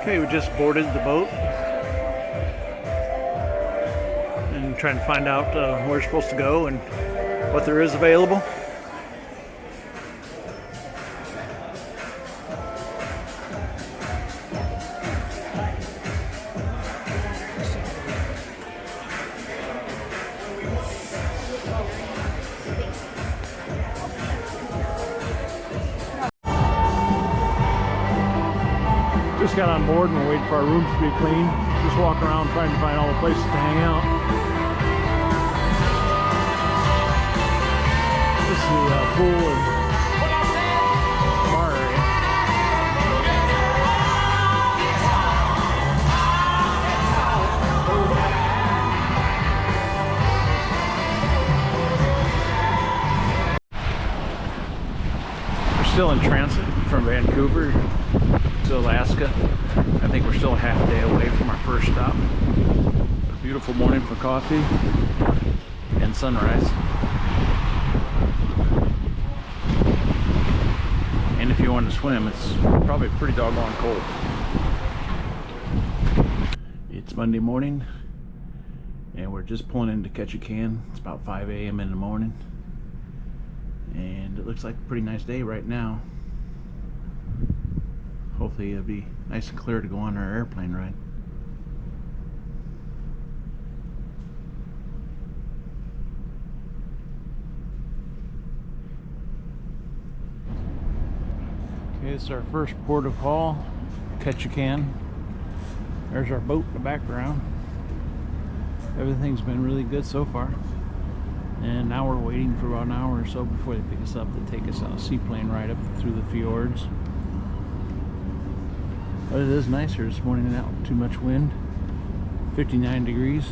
Okay, we just boarded the boat and trying to find out where we're supposed to go and what there is available. Just got on board and we're waiting for our rooms to be clean. Just walking around trying to find all the places to hang out. This is the pool and bar area. We're still in transit from Vancouver to Alaska. I think we're still a half day away from our first stop. A beautiful morning for coffee and sunrise. And if you want to swim, it's probably pretty doggone cold. It's Monday morning and we're just pulling into Ketchikan. It's about 5 a.m. in the morning and it looks like a pretty nice day right now. Hopefully it'll be nice and clear to go on our airplane ride. Okay, it's our first port of call, Ketchikan. There's our boat in the background. Everything's been really good so far. And now we're waiting for about an hour or so before they pick us up to take us on a seaplane ride up through the fjords. But it is nicer this morning, not too much wind. 59 degrees.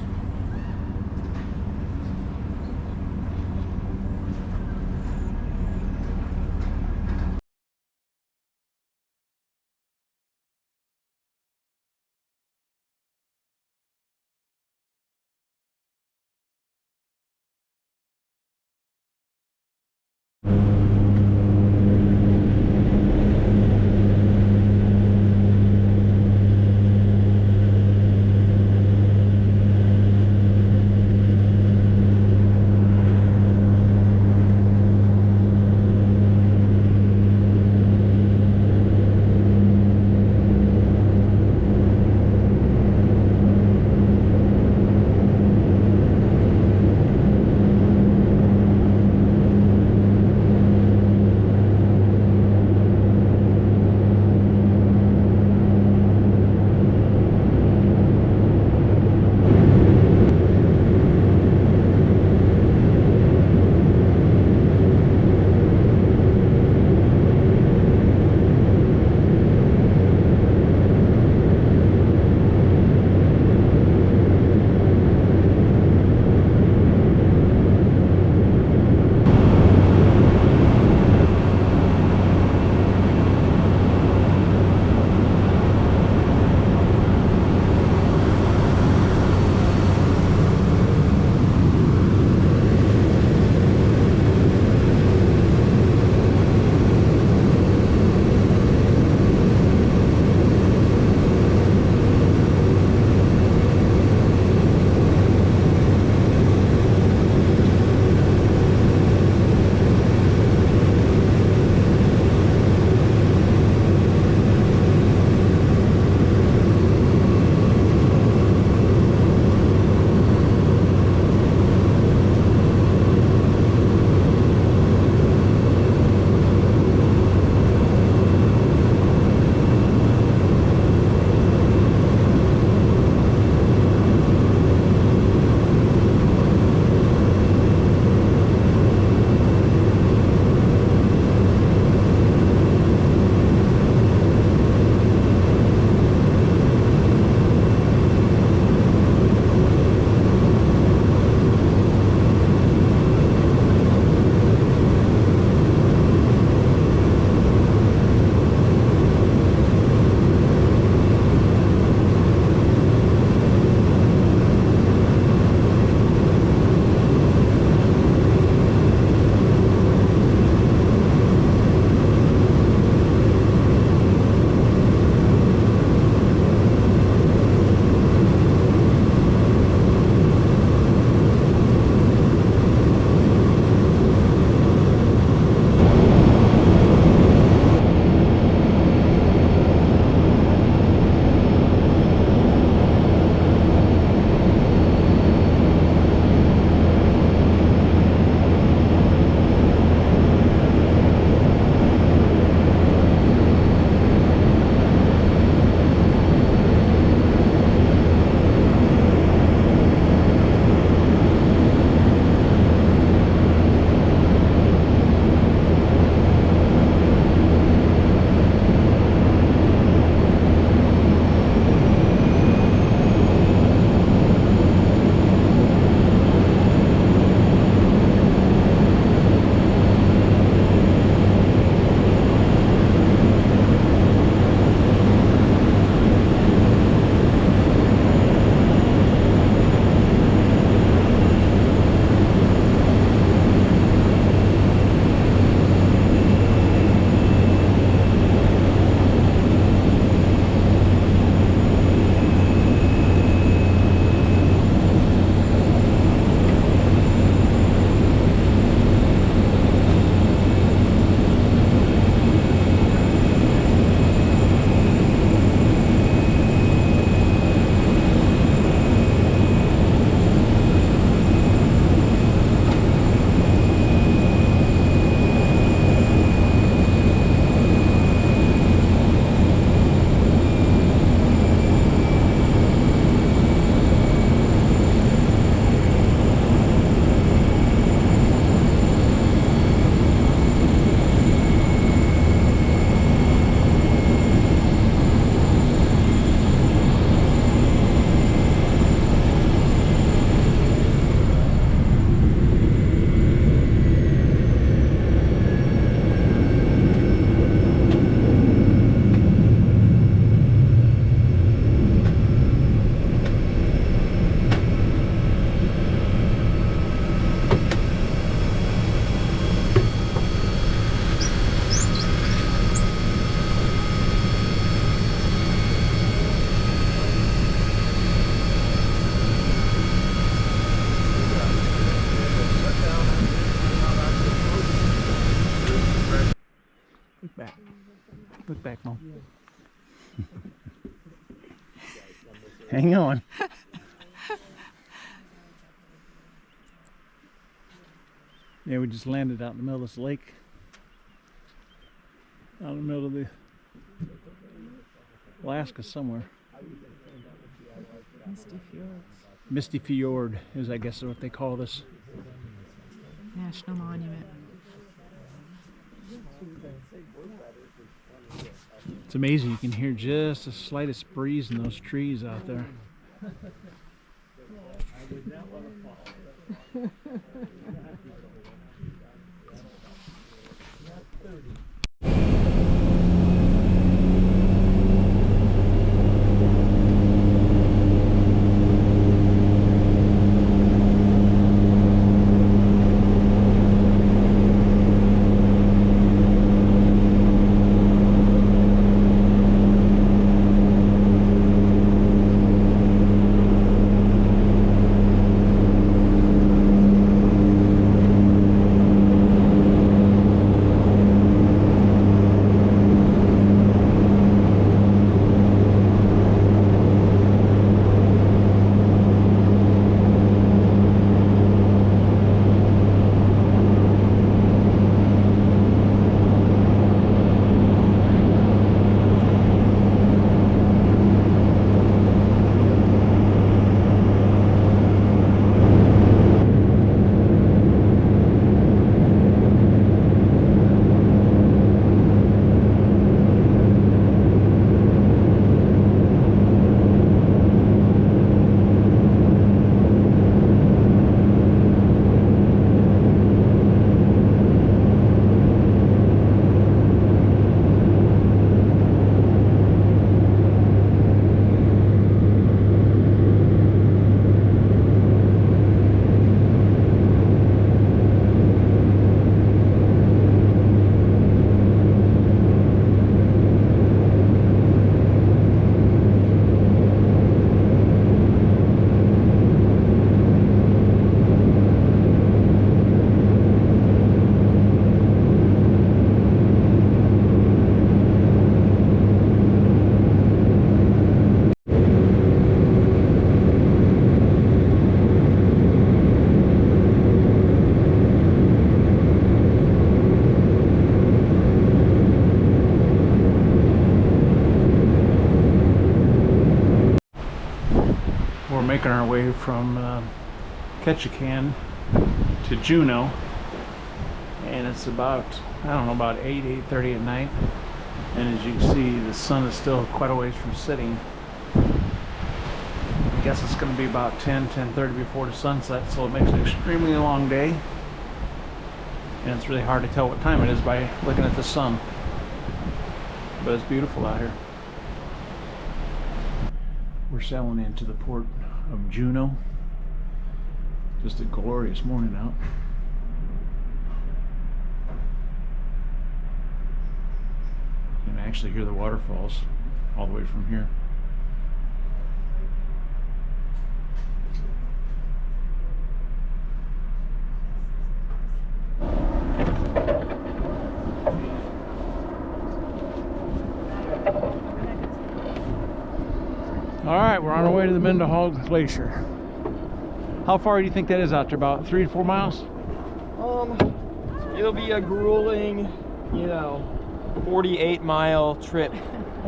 back, Mom. Hang on. Yeah, we just landed out in the middle of this lake. Out in the middle of the Alaska somewhere. Misty Fjords. Misty Fjord is, I guess, what they call this. National Monument. It's amazing. You can hear just the slightest breeze in those trees out there. Making our way from Ketchikan to Juneau, and it's about, I don't know, about 8:30 at night, and as you can see, the sun is still quite a ways from setting. I guess it's going to be about 10:30 before the sunset, so it makes an extremely long day, and it's really hard to tell what time it is by looking at the sun, but it's beautiful out here. We're sailing into the port of Juneau. Just a glorious morning out. You can actually hear the waterfalls all the way from here. Alright, we're on our way to the Mendahog Glacier. How far do you think that is out there? About 3 to 4 miles? It'll be a grueling, 48-mile trip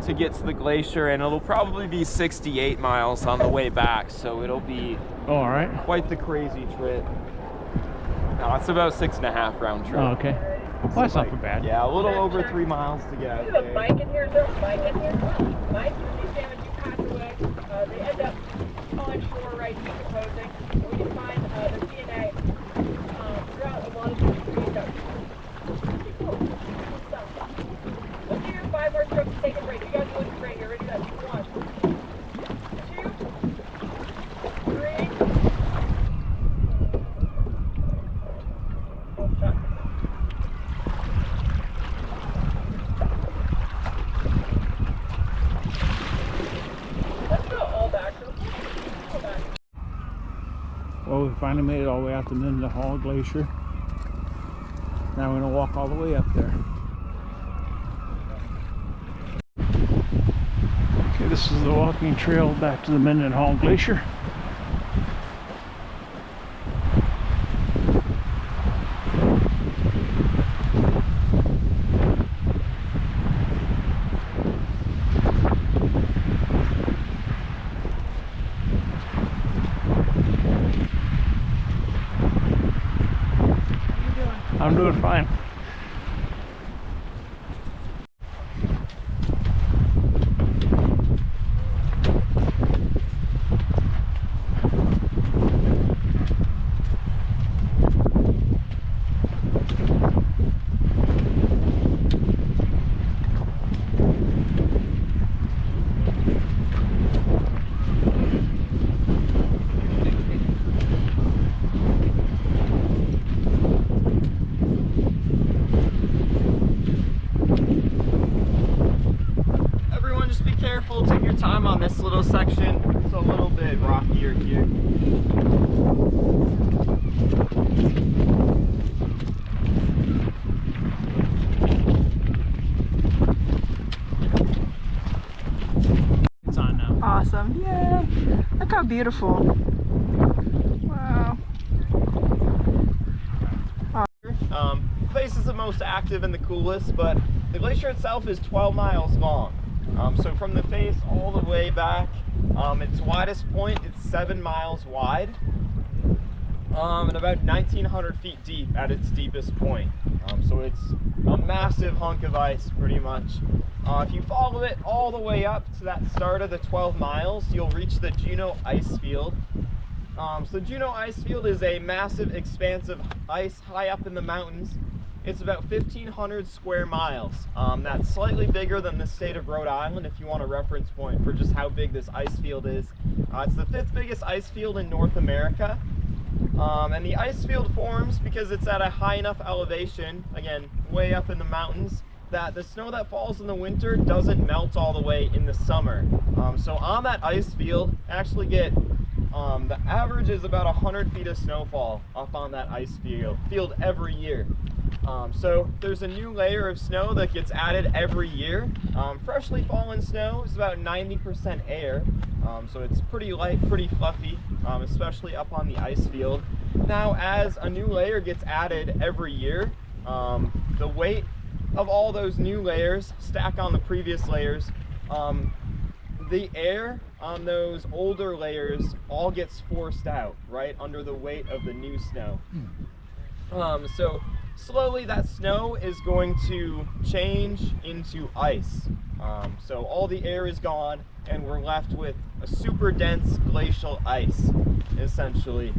to get to the glacier, and it'll probably be 68 miles on the way back, so it'll be quite the crazy trip. No, it's about 6.5 round trip. Oh, okay. Well, that's not too bad. Yeah, a little over 3 miles to get. There's a bike in here. Is there a bike in here? Mike, these salmon do pass away. They end up on shore, right, decomposing. And we can find their DNA throughout a lot of these trees. Pretty cool. Cool stuff. We'll do your 5 more strokes to take a break. You guys are looking great. You're ready to that. 1, 2, 3. Full shot. Well, we finally made it all the way out to Mendahog Glacier. Now we're going to walk all the way up there. This is the walking trail back to the Mendenhall Glacier. I'm doing fine. Take your time on this little section. It's a little bit rockier here. It's on now. Awesome. Yeah. Look how beautiful. Wow. Place is the most active and the coolest, but the glacier itself is 12 miles long. So from the face all the way back, its widest point, it's 7 miles wide, and about 1,900 feet deep at its deepest point. So it's a massive hunk of ice, pretty much. If you follow it all the way up to that start of the 12 miles, you'll reach the Juneau ice field. So the Juneau ice field is a massive expanse of ice high up in the mountains. It's about 1,500 square miles. That's slightly bigger than the state of Rhode Island, if you want a reference point for just how big this ice field is. It's the 5th biggest ice field in North America. And the ice field forms because it's at a high enough elevation, again, way up in the mountains, that the snow that falls in the winter doesn't melt all the way in the summer. So on that ice field, actually get the average is about 100 feet of snowfall up on that ice field every year. So there's a new layer of snow that gets added every year. Freshly fallen snow is about 90% air, so it's pretty light, pretty fluffy, especially up on the ice field. Now, as a new layer gets added every year, the weight of all those new layers stack on the previous layers. The air on those older layers all gets forced out, right, under the weight of the new snow. So slowly that snow is going to change into ice. So all the air is gone and we're left with a super dense glacial ice, essentially.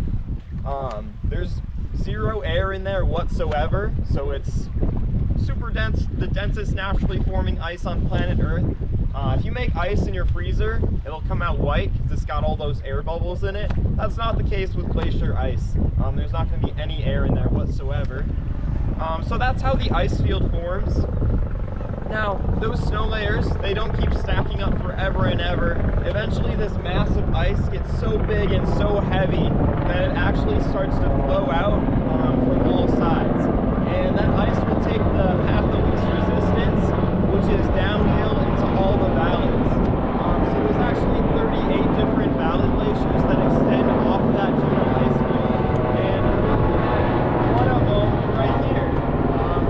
There's zero air in there whatsoever, so it's super dense, the densest naturally forming ice on planet Earth. If you make ice in your freezer, it'll come out white because it's got all those air bubbles in it. That's not the case with glacier ice. There's not going to be any air in there whatsoever. So that's how the ice field forms. Now, those snow layers, they don't keep stacking up forever and ever. Eventually this massive ice gets so big and so heavy that it actually starts to flow out from all sides. And that ice will take the path of least resistance, which is downhill into all the valleys. So there's actually 38 different valley glaciers that extend off of that Juneau ice field. And we're looking at one of them right here.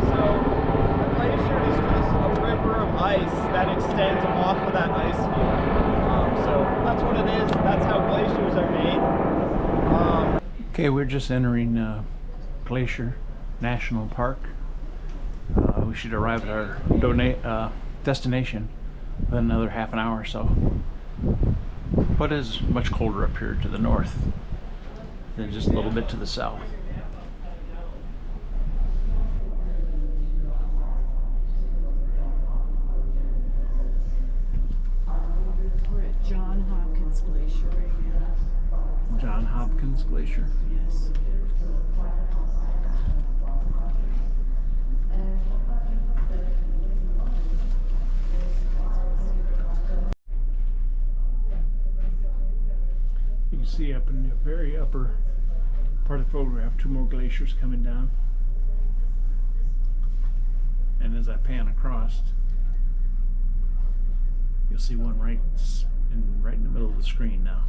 So a glacier is just a river of ice that extends off of that ice field. So that's what it is. That's how glaciers are made. Okay, we're just entering Glacier National Park. We should arrive at our destination within another half an hour or so. But it's much colder up here to the north than just a little bit to the south. We're at John Hopkins Glacier right now. John Hopkins Glacier. Yes. You can see up in the very upper part of the photograph, 2 more glaciers coming down. And as I pan across, You'll see one right in the middle of the screen now.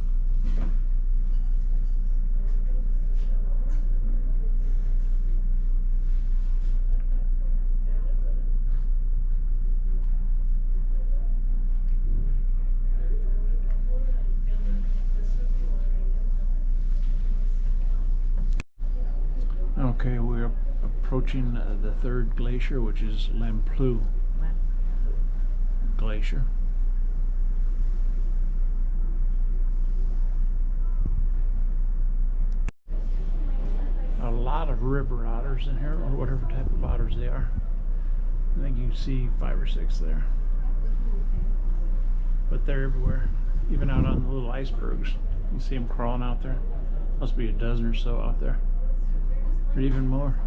Okay, we're approaching the third glacier, which is Lamplugh Glacier. A lot of river otters in here, or whatever type of otters they are. I think you can see 5 or 6 there. But they're everywhere, even out on the little icebergs. You see them crawling out there. Must be a dozen or so out there, or even more.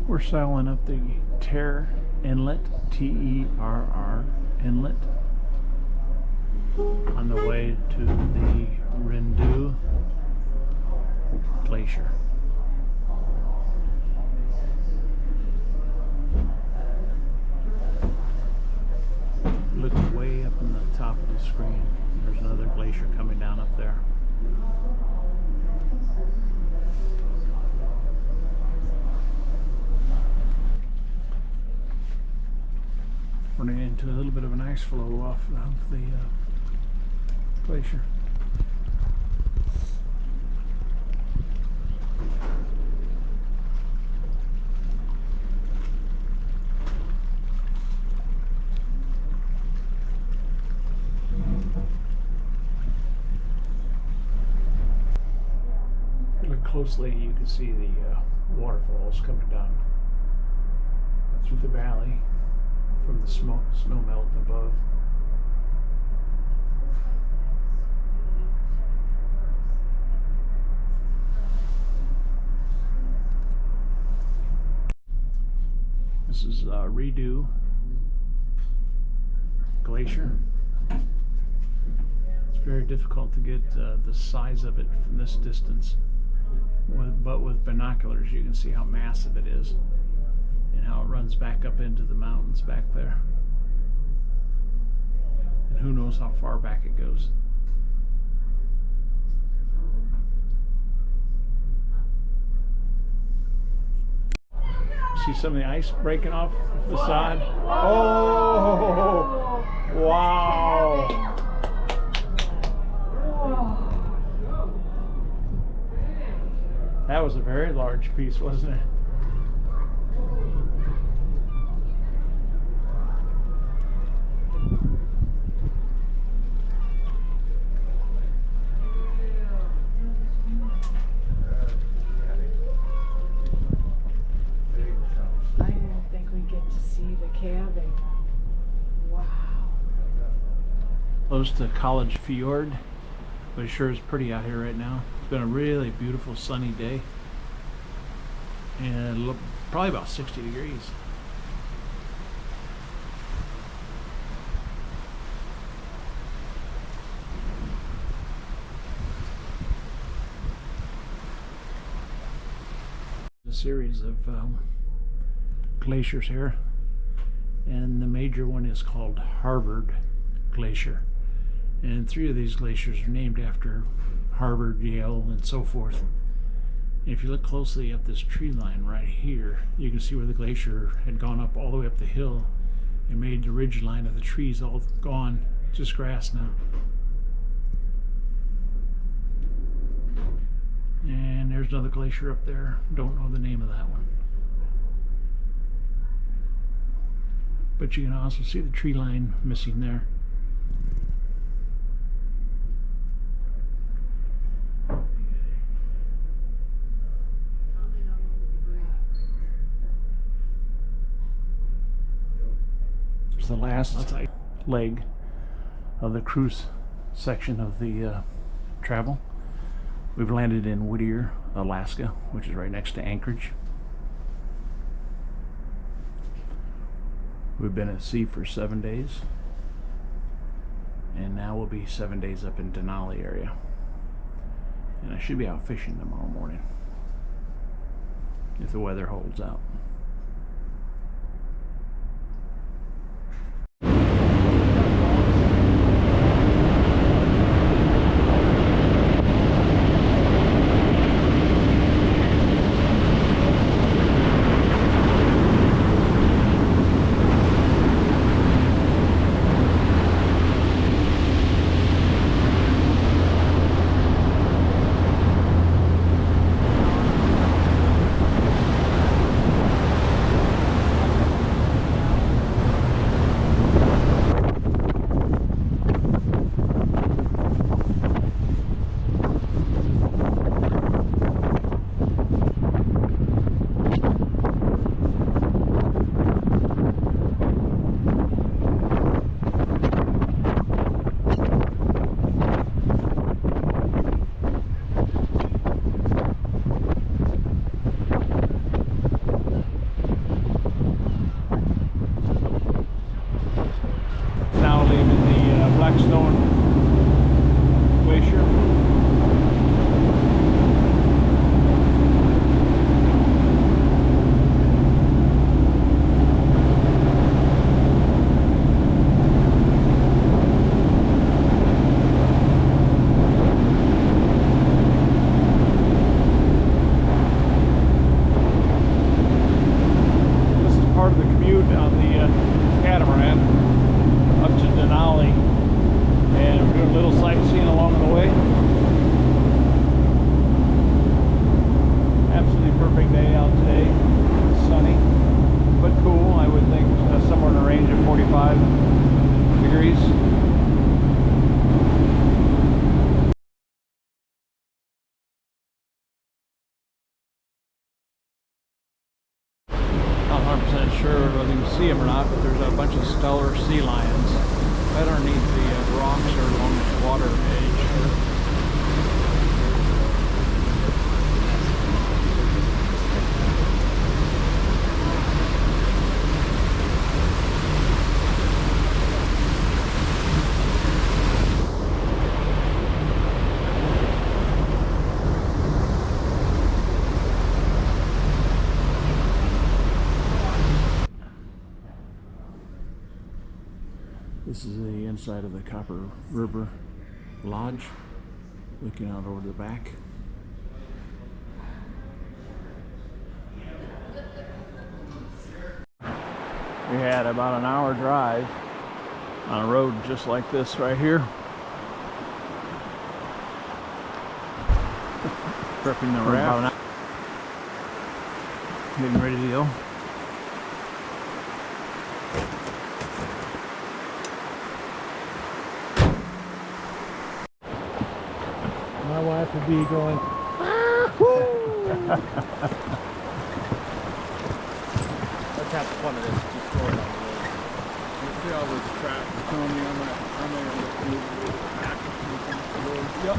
We're sailing up the Terror Inlet, Terr Inlet, on the way to the Rindu Glacier. Look way up in the top of the screen. There's another glacier coming down up there. Running into a little bit of an ice flow off of the glacier. If you look closely, you can see the waterfalls coming down through the valley from the snow melt above. This is Rindu Glacier. It's very difficult to get the size of it from this distance, but with binoculars you can see how massive it is and how it runs back up into the mountains back there. And who knows how far back it goes. See some of the ice breaking off the facade? Oh, wow. That was a very large piece, wasn't it? Close to College Fjord, but it sure is pretty out here right now. It's been a really beautiful sunny day, and probably about 60 degrees. A series of glaciers here, and the major one is called Harvard Glacier. And 3 of these glaciers are named after Harvard, Yale, and so forth. And if you look closely up this tree line right here, you can see where the glacier had gone up all the way up the hill and made the ridge line of the trees all gone, just grass now. And there's another glacier up there. Don't know the name of that one. But you can also see the tree line missing there. The last leg of the cruise section of the travel. We've landed in Whittier, Alaska, which is right next to Anchorage. We've been at sea for 7 days. And now we'll be 7 days up in Denali area. And I should be out fishing tomorrow morning, if the weather holds out. Sure whether you can see them or not, but there's a bunch of stellar sea lions right underneath the rocks or along the water edge here. This is the inside of the Copper River Lodge, looking out over the back. We had about an hour drive on a road just like this right here. Prepping the raft. Getting ready to go. My wife would be going, let's have fun of this. Just throw it on the road. You see all those tracks, Tony, on that Yep.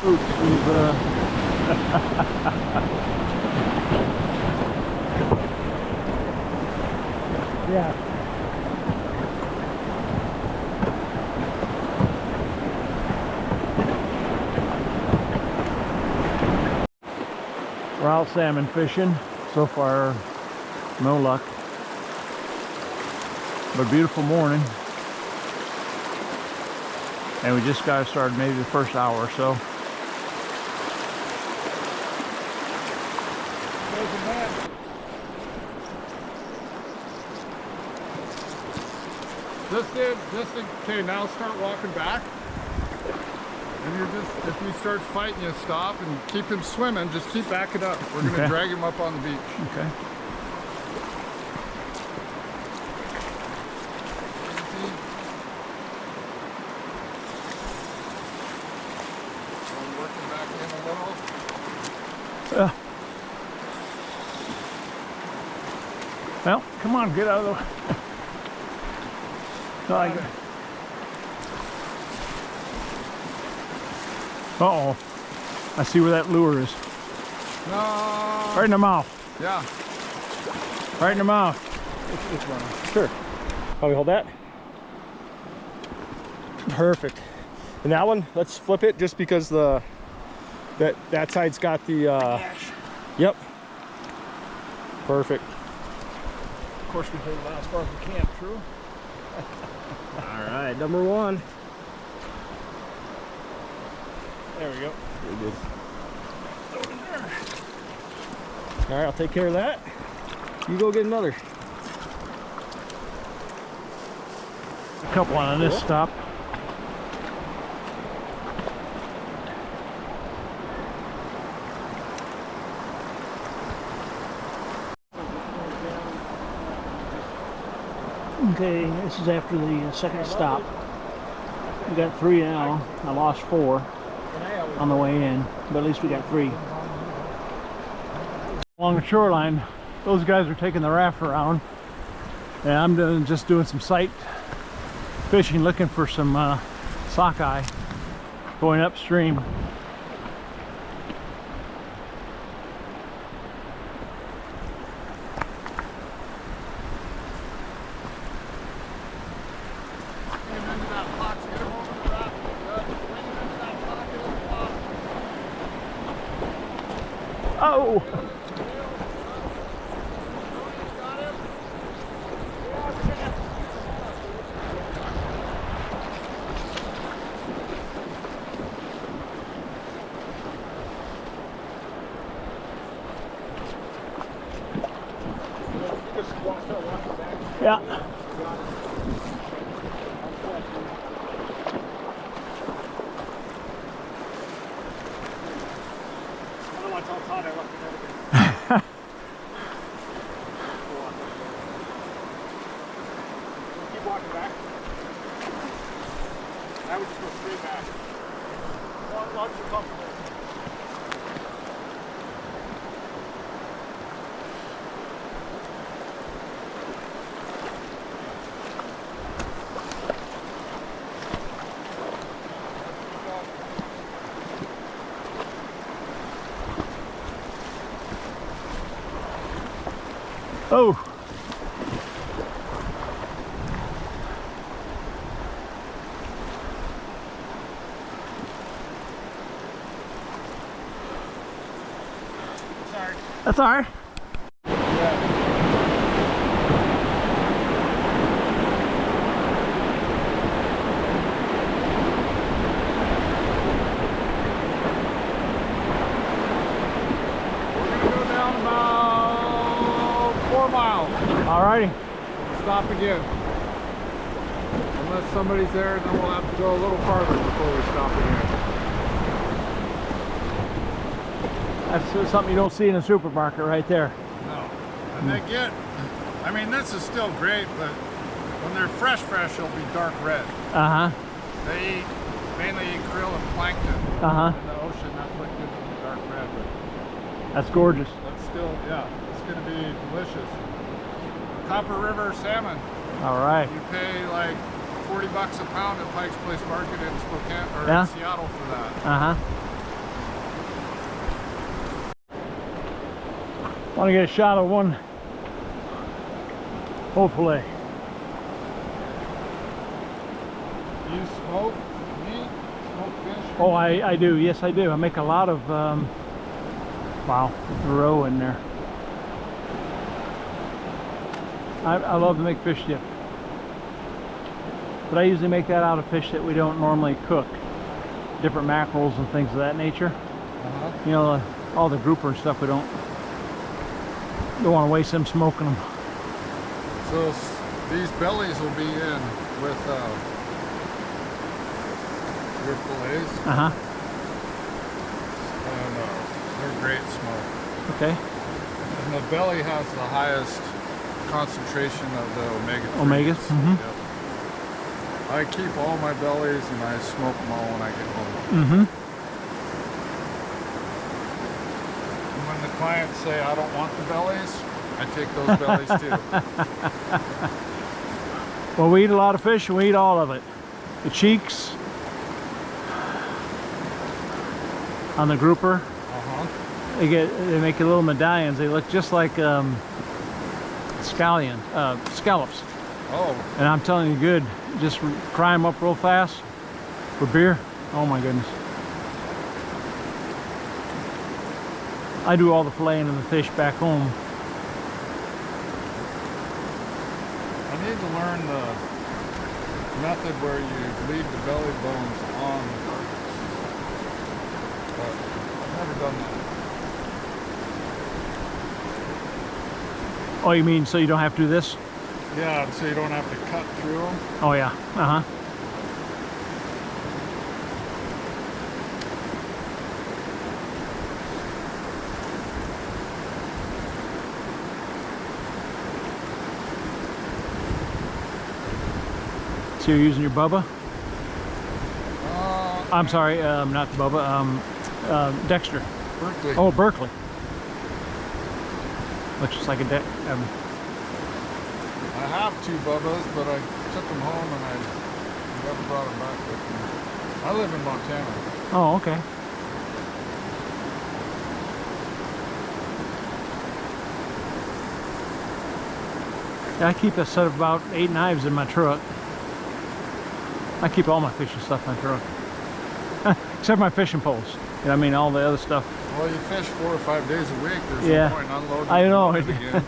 Oops, we've Yeah. We're out salmon fishing. So far, no luck. But a beautiful morning. And we just got started maybe the first hour or so. Okay, now start walking back. And you're just, if he starts fighting, you stop and keep him swimming. Just keep backing up. We're going to drag him up on the beach. Okay. I'm working back in a little. Well, come on, get out of the way. Uh-oh. I see where that lure is. No. Right in the mouth. Yeah. Right in the mouth. It's running. Sure. Probably hold that. Perfect. And that one, let's flip it just because the that side's got the yep. Perfect. Of course, we hold it out as far as we can. True. All right, number one. There we go. Very good. All right, I'll take care of that. You go get another. A couple on this stop. Okay, this is after the second stop. We got 3 now. I lost 4 on the way in, but at least we got 3. Along the shoreline, those guys are taking the raft around, and I'm just doing some sight fishing, looking for some sockeye going upstream. Oh! Yeah. Otherwise, I'll tell you what. Keep walking back. I would just go straight back. As long as you're comfortable. Oh! Sorry. That's all right. Alrighty. Stop again. Unless somebody's there, then we'll have to go a little farther before we stop again. That's something you don't see in a supermarket right there. No. And they get, I mean, this is still great, but when they're fresh, it'll be dark red. Uh-huh. They mainly eat krill and plankton Uh-huh. in the ocean. That's what gives them the dark red. But That's gorgeous. that's still, yeah, it's going to be delicious. Copper River salmon. All right. You pay like $40 a pound at Pike's Place Market in Spokane or Yeah. in Seattle for that. Uh-huh. Want to get a shot of one, hopefully. You smoke meat, smoke fish? Oh, I do. Yes, I do. I make a lot of, wow, roe in there. I love to make fish dip. But I usually make that out of fish that we don't normally cook. Different mackerels and things of that nature. You know, all the grouper and stuff, we don't want to waste them smoking them. So these bellies will be in with your fillets. Uh-huh. And they're great smoke. Okay. And the belly has the highest concentration of the omega-3s. Omegas? Mm-hmm. Yep. I keep all my bellies and I smoke them all when I get home. Mm-hmm. And when the clients say I don't want the bellies, I take those bellies too. Well, we eat a lot of fish and we eat all of it. The cheeks on the grouper, Uh-huh. they make little medallions. They look just like scallops. Oh, And I'm telling you, good. Just fry them up real fast with beer. Oh my goodness. I do all the filleting of the fish back home. I need to learn the method where you leave the belly bones on the carcass. But I've never done that. Oh, you mean so you don't have to do this? Yeah, so you don't have to cut through them. Oh yeah. Uh-huh. So you're using your Bubba? I'm sorry, not the Bubba, Dexter. Berkeley. Oh, Berkeley. Looks just like a I have 2 Bubbas, but I took them home and I never brought them back with me. I live in Montana. Oh, okay. Yeah, I keep a set of about 8 knives in my truck. I keep all my fishing stuff in my truck. Except my fishing poles. You know, I mean, all the other stuff. Well, you fish 4 or 5 days a week. There's Yeah. no point in unloading I know. and loading again.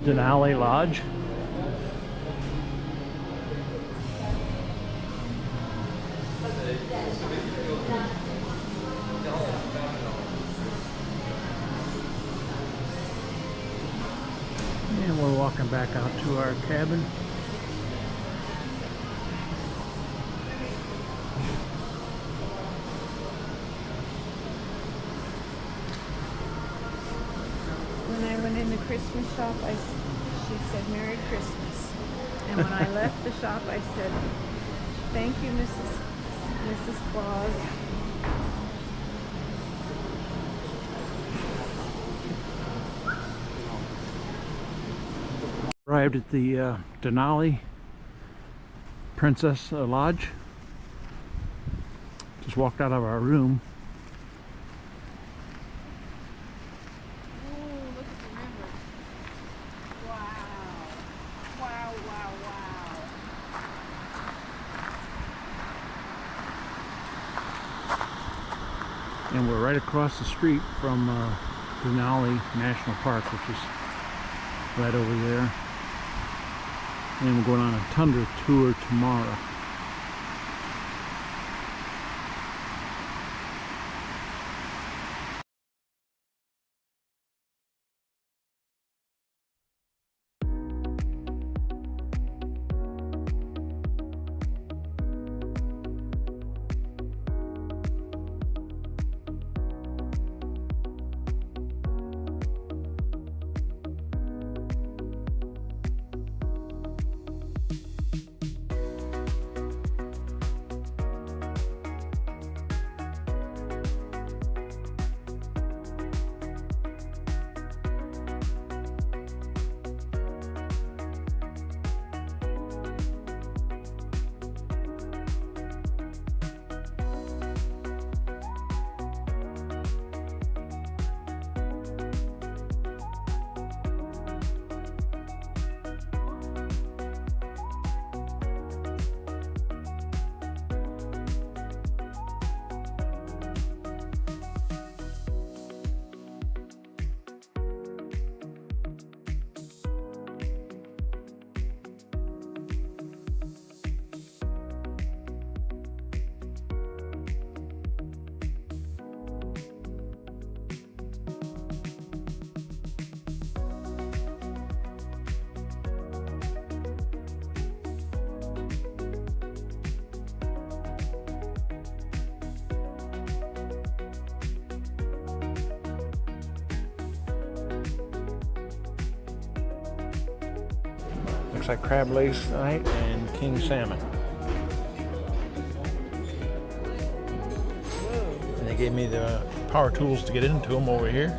Denali Lodge. And we're walking back out to our cabin. When I went in the Christmas shop, she said, "Merry Christmas." And when I left the shop, I said, "Thank you, Mrs. Claus." Arrived at the Denali Princess Lodge. Just walked out of our room. And we're right across the street from Denali National Park, which is right over there. And we're going on a tundra tour tomorrow. looks like crab legs tonight and king salmon. And they gave me the power tools to get into them over here.